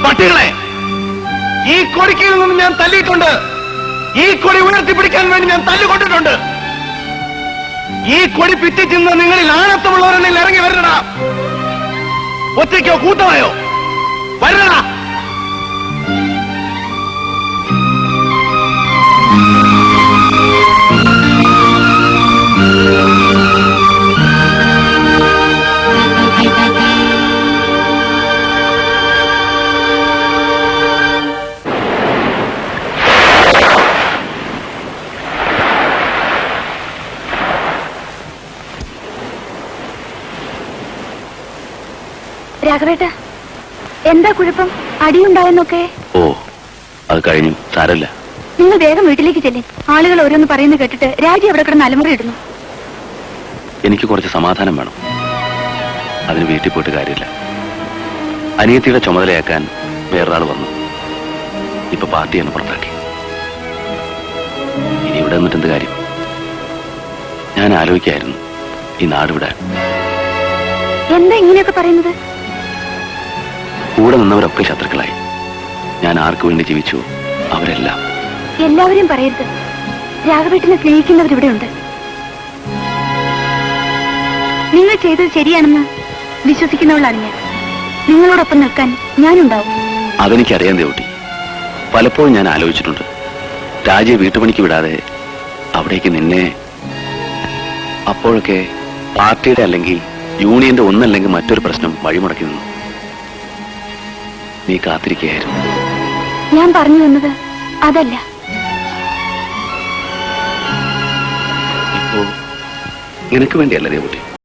പട്ടികളെ, ഈ കൊടിക്കയിൽ നിന്ന് ഞാൻ തല്ലിയിട്ടുണ്ട്. ഈ കൊടി ഉയർത്തിപ്പിടിക്കാൻ വേണ്ടി ഞാൻ തല്ലുകൊണ്ടിട്ടുണ്ട്. ഈ കൊടി പിറ്റിച്ചിന്ന് നിങ്ങളിൽ ആണത്തമുള്ളവരെണ്ണിൽ ഇറങ്ങി വരണ. ഒറ്റയ്ക്കോ കൂട്ടമായോ വരണ. രാഘവേട്ട, എന്താ കുഴപ്പം? അടിയുണ്ടായെന്നൊക്കെ? ഓ, അത് കഴിഞ്ഞു, സാരല്ല. നിങ്ങൾ വേഗം വീട്ടിലേക്ക് ചെല്ലും. ആളുകൾ ഓരോന്ന് പറയുന്നത് കേട്ടിട്ട് രാജി അവിടെ കിടന്ന് അലമുറയിടുന്നു. എനിക്ക് കുറച്ച് സമാധാനം വേണം. അതിന് വീട്ടിൽ പോയിട്ട് കാര്യമില്ല. അനിയത്തിയുടെ ചുമതലയാക്കാൻ വേറൊരാൾ വന്നു. ഇപ്പൊ പാർട്ടിയാണ് പുറത്താക്കി. ഇനി ഇവിടെ നിന്നിട്ട് എന്ത് കാര്യം? ഞാൻ ആലോചിക്കായിരുന്നു ഈ നാട് വിടാൻ. എന്താ ഇങ്ങനെയൊക്കെ പറയുന്നത്? കൂടെ നിന്നവരൊക്കെ ശത്രുക്കളായി. ഞാൻ ആർക്കു വേണ്ടി ജീവിച്ചു അവരെല്ലാം. എല്ലാവരെയും പറയരുത്. രാഘവേട്ടനെ സ്നേഹിക്കുന്നവരിവിടെ ഉണ്ട്. നിങ്ങൾ ചെയ്തത് ശരിയാണെന്ന് വിശ്വസിക്കുന്നവളാണ് ഞാൻ. നിങ്ങളോടൊപ്പം നിൽക്കാൻ ഞാനുണ്ടാവും. അതെനിക്കറിയാം ദേവട്ടി. പലപ്പോഴും ഞാൻ ആലോചിച്ചിട്ടുണ്ട്. രാജയെ വീട്ടുപണിക്ക് വിടാതെ അവിടേക്ക് നിന്നെ. അപ്പോഴൊക്കെ പാർട്ടിയുടെ അല്ലെങ്കിൽ യൂണിയന്റെ ഒന്നല്ലെങ്കിൽ മറ്റൊരു പ്രശ്നം വഴിമുടക്കി നിന്നു. നീ കാത്തിരിക്കുകയായിരുന്നു. ഞാൻ പറഞ്ഞു വന്നത് അതല്ല. ഇപ്പോ നിനക്ക് വേണ്ടിയല്ല ദേവട്ടി.